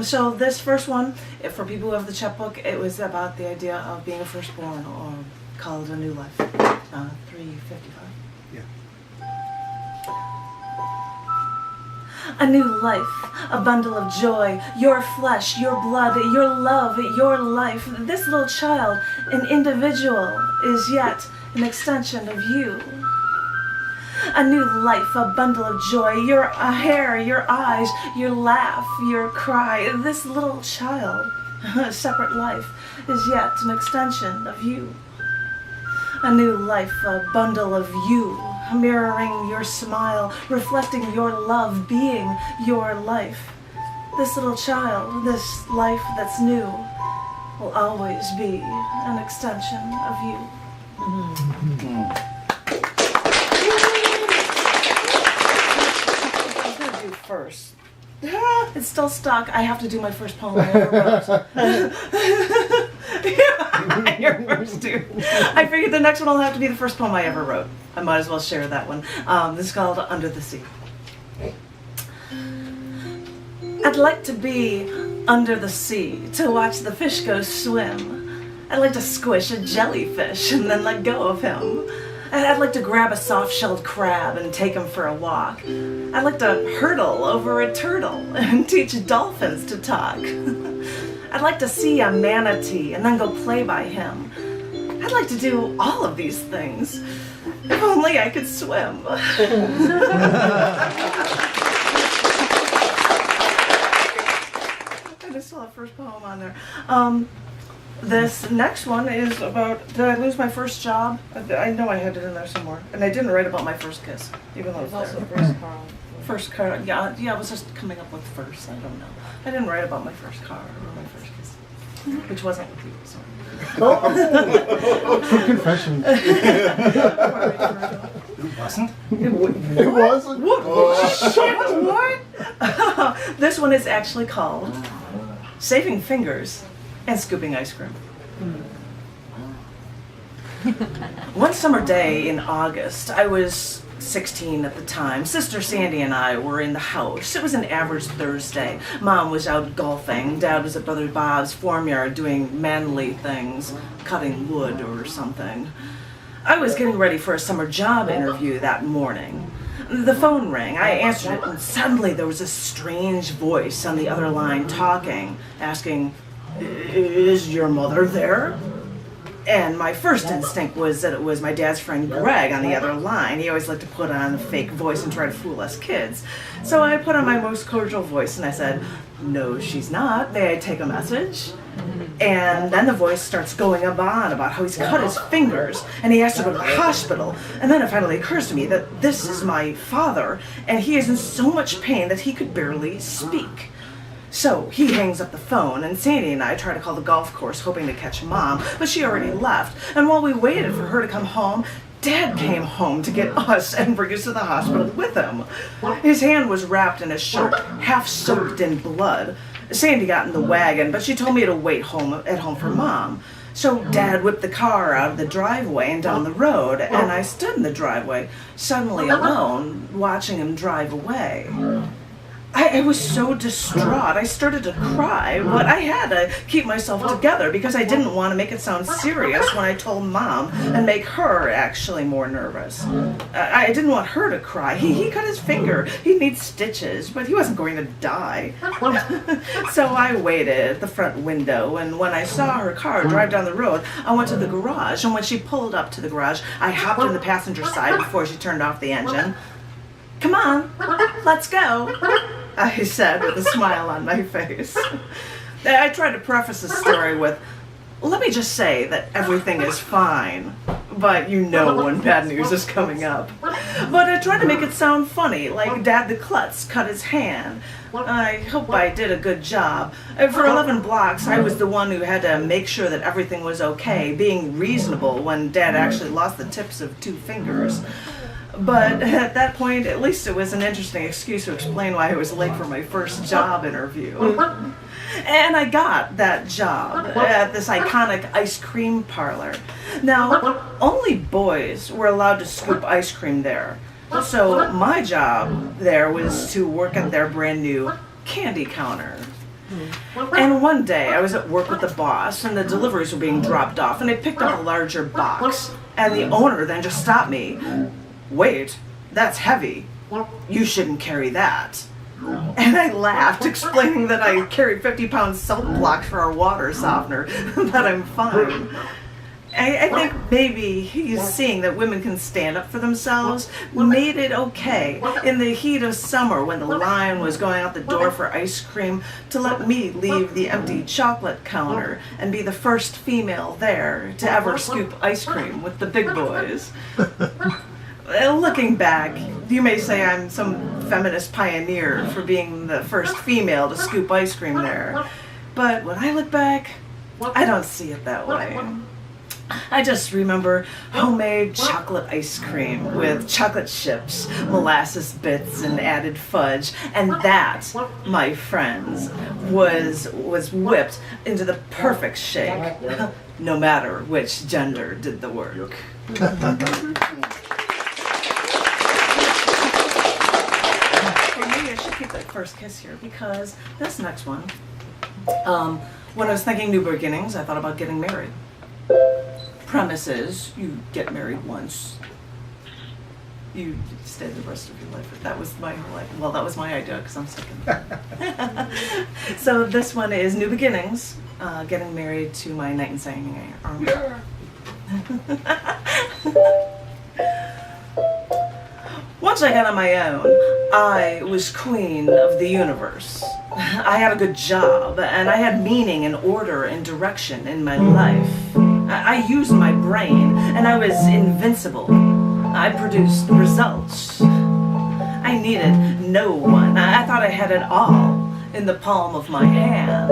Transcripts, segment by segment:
So this first one, for people who have the checkbook, it was about the idea of being a firstborn, or call it a new life. 355. Yeah. A new life, a bundle of joy, your flesh, your blood, your love, your life. This little child, an individual, is yet an extension of you. A new life, a bundle of joy, your hair, your eyes, your laugh, your cry. This little child, a separate life, is yet an extension of you. A new life, a bundle of you, mirroring your smile, reflecting your love, being your life. This little child, this life that's new, will always be an extension of you. I'm gonna do first. It's still stuck. I have to do my first poem I ever wrote. You're first too. I figured the next one will have to be the first poem I ever wrote. I might as well share that one. This is called Under the Sea. I'd like to be under the sea to watch the fish go swim. I'd like to squish a jellyfish and then let go of him. I'd like to grab a soft-shelled crab and take him for a walk. I'd like to hurdle over a turtle and teach dolphins to talk. I'd like to see a manatee and then go play by him. I'd like to do all of these things. If only I could swim. I still have first poem on there. This next one is about, did I lose my first job? I know I had it in there somewhere. And I didn't write about my first kiss, even though it was also there. first car. First car, yeah, I was just coming up with first, I don't know. I didn't write about my first car or my first kiss, which wasn't with you, so. True confession. It wasn't? It wasn't? What? This one is actually called Saving Fingers and Scooping Ice Cream. One summer day in August, I was 16 at the time. Sister Sandy and I were in the house. It was an average Thursday. Mom was out golfing. Dad was at Brother Bob's farmyard doing manly things, cutting wood or something. I was getting ready for a summer job interview that morning. The phone rang. I answered it, and suddenly there was a strange voice on the other line talking, asking, "Is your mother there?" And my first instinct was that it was my dad's friend Greg on the other line. He always liked to put on a fake voice and try to fool us kids. So I put on my most cordial voice and I said, "No, she's not. May I take a message?" And then the voice starts going on about how he's cut his fingers and he has to go to the hospital. And then it finally occurs to me that this is my father and he is in so much pain that he could barely speak. So he hangs up the phone, and Sandy and I try to call the golf course hoping to catch Mom, but she already left. And while we waited for her to come home, Dad came home to get us and bring us to the hospital with him. His hand was wrapped in a shirt, half soaked in blood. Sandy got in the wagon, but she told me to wait at home for Mom. So Dad whipped the car out of the driveway and down the road, and I stood in the driveway, suddenly alone, watching him drive away. I was so distraught. I started to cry, but I had to keep myself together because I didn't want to make it sound serious when I told Mom and make her actually more nervous. I didn't want her to cry. He cut his finger. He needs stitches, but he wasn't going to die. So I waited at the front window, and when I saw her car drive down the road, I went to the garage, and when she pulled up to the garage, I hopped in the passenger side before she turned off the engine. "Come on, let's go," I said with a smile on my face. I tried to preface the story with, "Let me just say that everything is fine," but you know when bad news is coming up. But I tried to make it sound funny, like Dad the Klutz cut his hand. I hope I did a good job. For 11 blocks, I was the one who had to make sure that everything was okay, being reasonable when Dad actually lost the tips of 2 fingers. But at that point, at least it was an interesting excuse to explain why I was late for my first job interview. And I got that job at this iconic ice cream parlor. Now, only boys were allowed to scoop ice cream there. So my job there was to work at their brand new candy counter. And one day I was at work with the boss and the deliveries were being dropped off and I picked up a larger box and the owner then just stopped me. Wait, that's heavy. You shouldn't carry that. And I laughed, explaining that I carried 50-pound salt blocks for our water softener, but I'm fine. I think maybe he's seeing that women can stand up for themselves, made it okay in the heat of summer when the line was going out the door for ice cream to let me leave the empty chocolate counter and be the first female there to ever scoop ice cream with the big boys. Looking back, you may say I'm some feminist pioneer for being the first female to scoop ice cream there. But when I look back, I don't see it that way. I just remember homemade chocolate ice cream with chocolate chips, molasses bits, and added fudge. And that, my friends, was whipped into the perfect shake, no matter which gender did the work. Keep that first kiss here because this next one, when I was thinking new beginnings, I thought about getting married. Premise is you get married once, you stay the rest of your life. That was my life. Well, that was my idea because I'm second. So this one is new beginnings, getting married to my knight in shining armor. Yeah. Once I got on my own, I was queen of the universe. I had a good job, and I had meaning and order and direction in my life. I used my brain, and I was invincible. I produced results. I needed no one. I thought I had it all in the palm of my hand.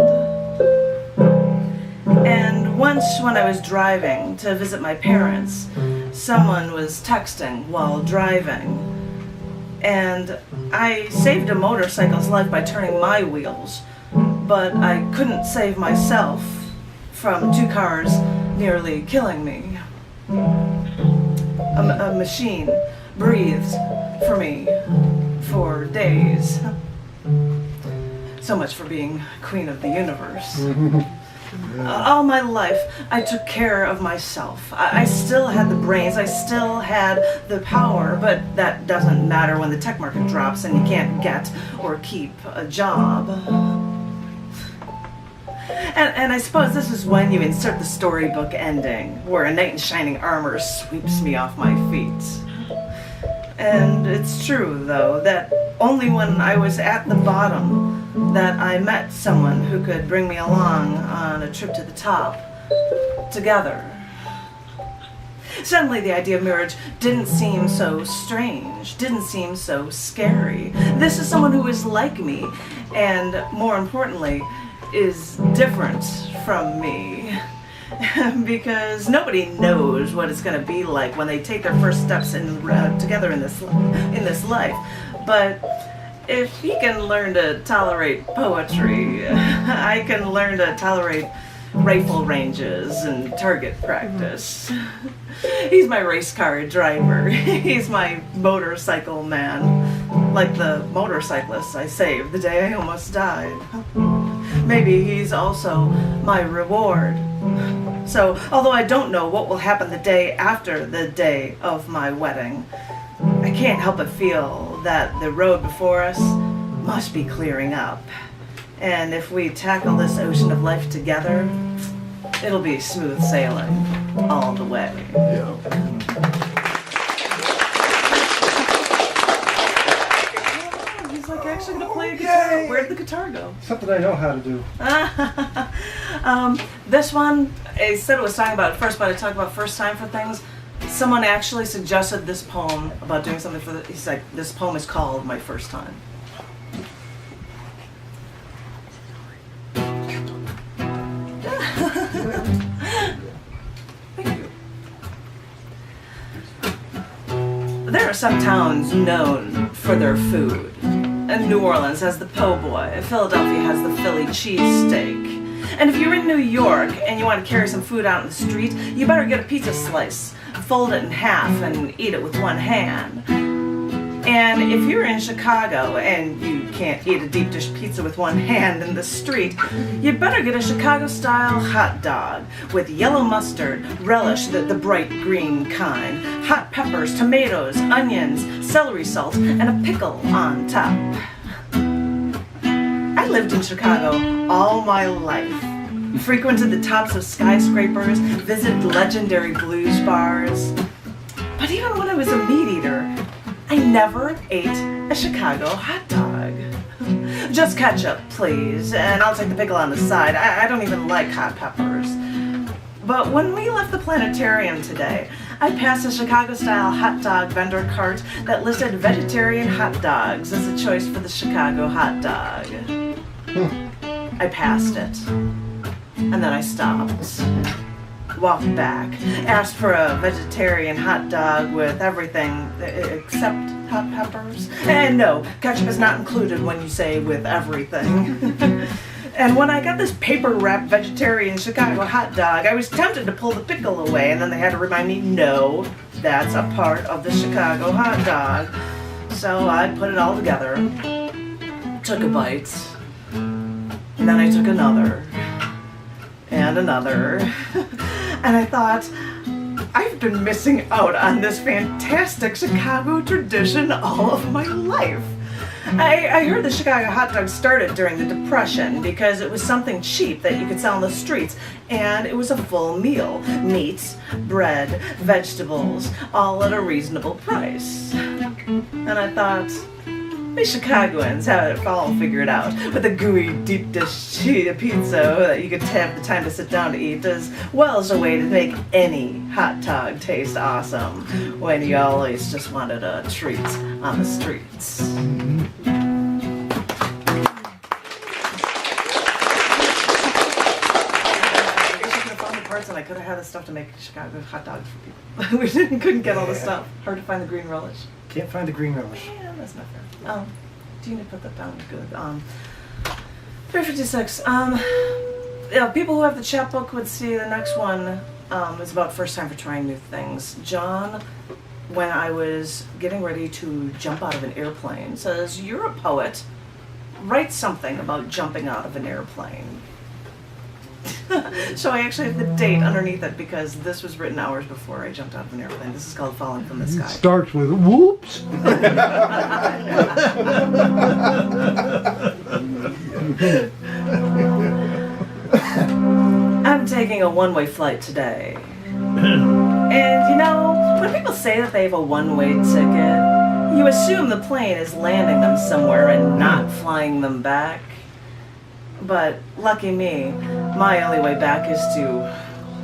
And once when I was driving to visit my parents, someone was texting while driving. And I saved a motorcycle's life by turning my wheels, but I couldn't save myself from two cars nearly killing me. A machine breathed for me for days. So much for being queen of the universe. All my life, I took care of myself. I still had the brains, I still had the power, but that doesn't matter when the tech market drops and you can't get or keep a job. And I suppose this is when you insert the storybook ending, where a knight in shining armor sweeps me off my feet. And it's true, though, that only when I was at the bottom that I met someone who could bring me along on a trip to the top together. Suddenly the idea of marriage didn't seem so strange, didn't seem so scary. This is someone who is like me, and more importantly, is different from me. Because nobody knows what it's going to be like when they take their first steps together in this life. But if he can learn to tolerate poetry, I can learn to tolerate rifle ranges and target practice. He's my race car driver. He's my motorcycle man. Like the motorcyclist I saved the day I almost died. Maybe he's also my reward. So, although I don't know what will happen the day after the day of my wedding, I can't help but feel that the road before us must be clearing up. And if we tackle this ocean of life together, it'll be smooth sailing all the way. Yeah. He's like actually gonna play a guitar. Yay! Where'd the guitar go? Something I know how to do. This one, I said it was talking about it first, but I talked about first time for things. Someone actually suggested this poem about doing something for he's like, this poem is called My First Time. Thank you. There are some towns known for their food. And New Orleans has the po' boy. Philadelphia has the Philly cheesesteak. And if you're in New York and you want to carry some food out in the street, you better get a pizza slice, fold it in half, and eat it with one hand. And if you're in Chicago and you can't eat a deep dish pizza with one hand in the street, you'd better get a Chicago-style hot dog with yellow mustard, relish, the bright green kind, hot peppers, tomatoes, onions, celery salt, and a pickle on top. I lived in Chicago all my life, frequented the tops of skyscrapers, visited legendary blues bars. But even when I was a meat eater, I never ate a Chicago hot dog. Just ketchup, please, and I'll take the pickle on the side. I don't even like hot peppers. But when we left the planetarium today, I passed a Chicago-style hot dog vendor cart that listed vegetarian hot dogs as a choice for the Chicago hot dog. I passed it, and then I stopped. Walked back, asked for a vegetarian hot dog with everything except hot peppers. And no, ketchup is not included when you say with everything. And when I got this paper-wrapped vegetarian Chicago hot dog, I was tempted to pull the pickle away, and then they had to remind me, no, that's a part of the Chicago hot dog. So I put it all together, took a bite, and then I took another, and another. And I thought, I've been missing out on this fantastic Chicago tradition all of my life. I heard the Chicago hot dog started during the Depression because it was something cheap that you could sell on the streets, and it was a full meal. Meat, bread, vegetables, all at a reasonable price. And I thought, we Chicagoans have it all figured out, with a gooey deep dish pizza that you could have the time to sit down to eat, as well as a way to make any hot dog taste awesome when you always just wanted a treat on the streets. And I could have had the stuff to make Chicago hot dogs for people. We couldn't get all the stuff. Hard to find the green relish. Can't find the green relish. Yeah, that's not fair. Do you need to put that down? Good. 356. Yeah, people who have the chapbook would see the next one is about first time for trying new things. John, when I was getting ready to jump out of an airplane, says, "You're a poet. Write something about jumping out of an airplane." So I actually have the date underneath it because this was written hours before I jumped out of an airplane. This is called Falling from the Sky. It starts with whoops. I'm taking a one-way flight today. And you know, when people say that they have a one-way ticket, you assume the plane is landing them somewhere and not flying them back. But lucky me, my only way back is to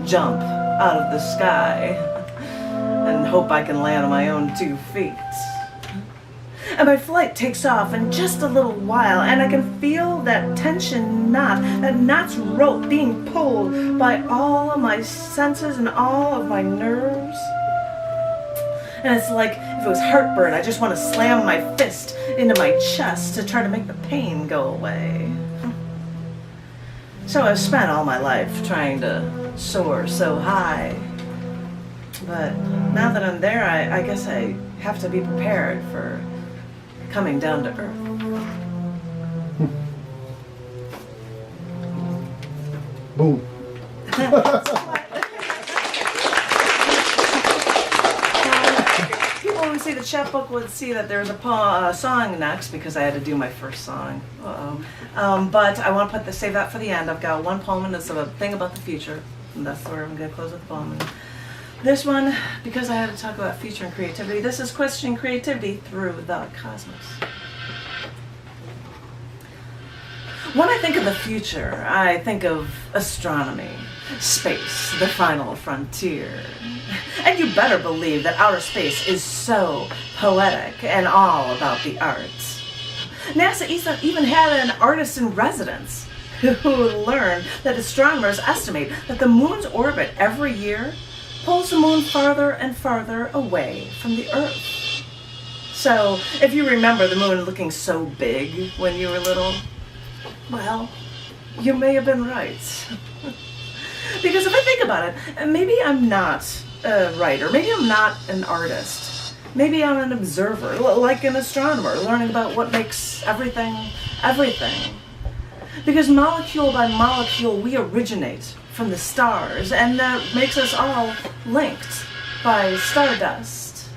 jump out of the sky and hope I can land on my own 2 feet. And my flight takes off in just a little while, and I can feel that tension knot, that knot's rope being pulled by all of my senses and all of my nerves. And it's like if it was heartburn, I just want to slam my fist into my chest to try to make the pain go away. So I've spent all my life trying to soar so high. But now that I'm there, I guess I have to be prepared for coming down to earth. Boom. People who see the chapbook would see that there's a song next because I had to do my first song. But I want to save that for the end. I've got one poem and it's a thing about the future, and that's where I'm going to close with the poem. And this one, because I had to talk about future and creativity, this is questioning creativity through the cosmos. When I think of the future, I think of astronomy, space, the final frontier. And you better believe that outer space is so poetic and all about the arts. NASA even had an artist in residence who learned that astronomers estimate that the moon's orbit every year pulls the moon farther and farther away from the Earth. So, if you remember the moon looking so big when you were little, well, you may have been right. Because if I think about it, maybe I'm not a writer, maybe I'm not an artist, Maybe I'm an observer, like an astronomer, learning about what makes everything, everything. Because molecule by molecule, we originate from the stars, and that makes us all linked by stardust.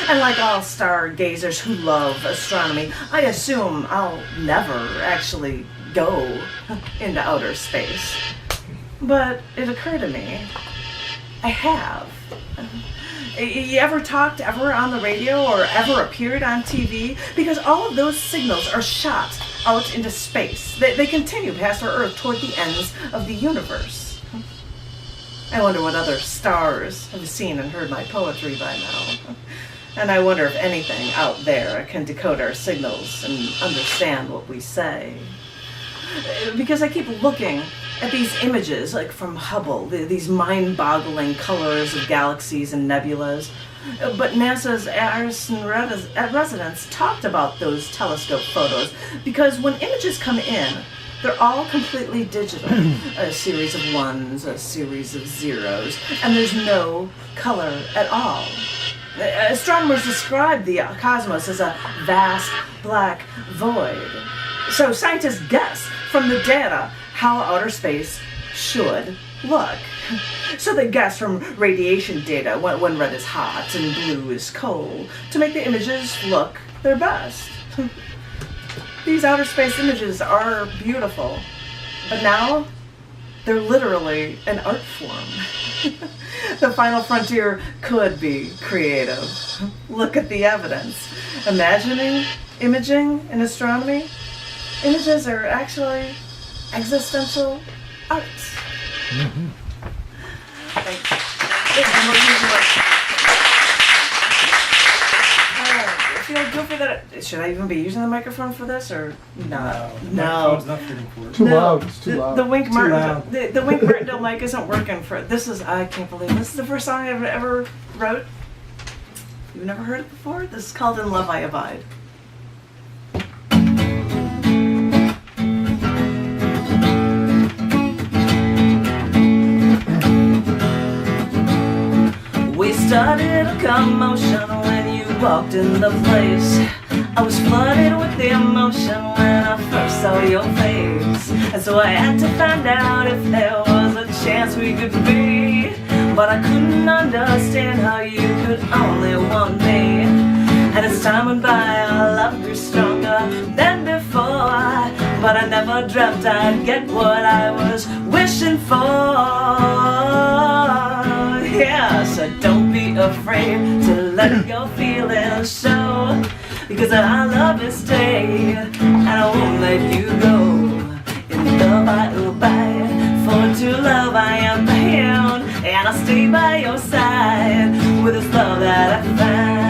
And like all stargazers who love astronomy, I assume I'll never actually go into outer space. But it occurred to me, I have. You ever talked ever on the radio or ever appeared on TV? Because all of those signals are shot out into space. They continue past our Earth toward the ends of the universe. I wonder what other stars have seen and heard my poetry by now. And I wonder if anything out there can decode our signals and understand what we say. Because I keep looking at these images, like from Hubble, these mind-boggling colors of galaxies and nebulas. But NASA's Arison residents talked about those telescope photos because when images come in, they're all completely digital. A series of ones, a series of zeros, and there's no color at all. Astronomers describe the cosmos as a vast black void. So scientists guess from the data how outer space should look. So they guess from radiation data when red is hot and blue is cold to make the images look their best. These outer space images are beautiful, but now they're literally an art form. The final frontier could be creative. Look at the evidence. Imagining, imaging in astronomy, images are actually existential art. Mm-hmm. I feel goofy that should I even be using the microphone for this or no? Microphone's not fitting for it. Too loud. It's too loud. The Wink Too loud. Martin, the Wink Martindale mic isn't working for it. This is, I can't believe this is the first song I've ever wrote. You've never heard it before? This is called In Love I Abide. We started a commotion when you walked in the place. I was flooded with the emotion when I first saw your face. And so I had to find out if there was a chance we could be. But I couldn't understand how you could only want me. And as time went by, our love grew stronger than before. But I never dreamt I'd get what I was wishing for. Yeah, so don't be afraid to let your feelings show. Because our love is stay, and I won't let you go. In love I abide, for to love I am bound. And I'll stay by your side with this love that I found.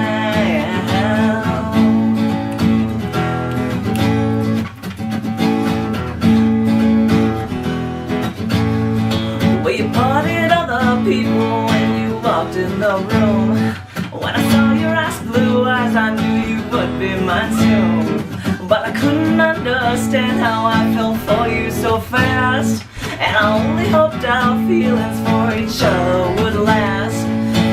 Well, you parted other people when you walked in the room. When I saw your ice blue eyes, I knew you would be mine too. But I couldn't understand how I fell for you so fast. And I only hoped our feelings for each other would last.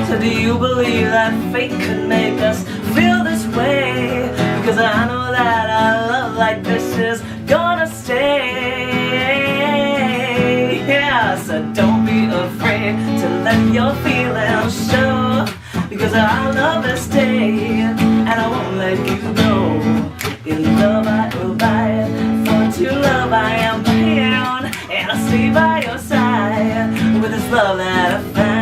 So do you believe that fate could make us feel this way? Because I know that our love like this is gonna stay. Yeah, so don't be afraid to let your feelings show. Because our love is stay, and I won't let you go. In love I abide, for to love I am bound. And I'll stay by your side with this love that I found.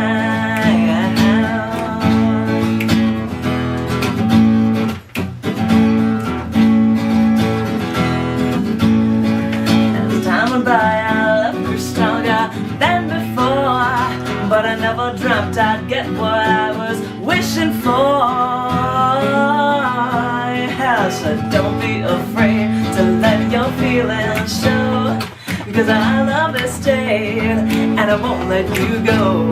As time went by, our love grew stronger than before. But I never dreamt I'd get what I was wishing for. Yeah, so don't be afraid to let your feelings show. Because our love is stayed, and I won't let you go.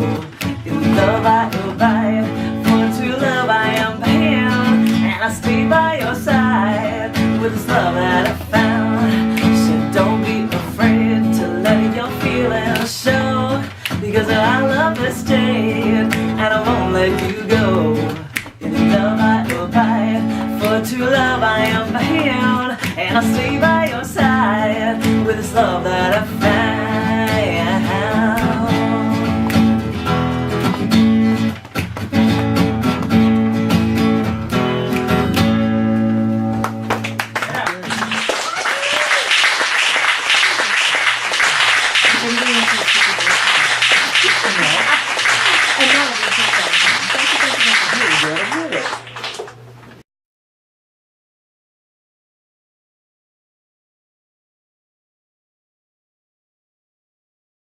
In love I abide, for to love I am bound. And I'll stay by your side with this love that I found. So don't be afraid to let your feelings show. Because our love is stayed, and I won't let you go. and I'll stay by your side with this love that I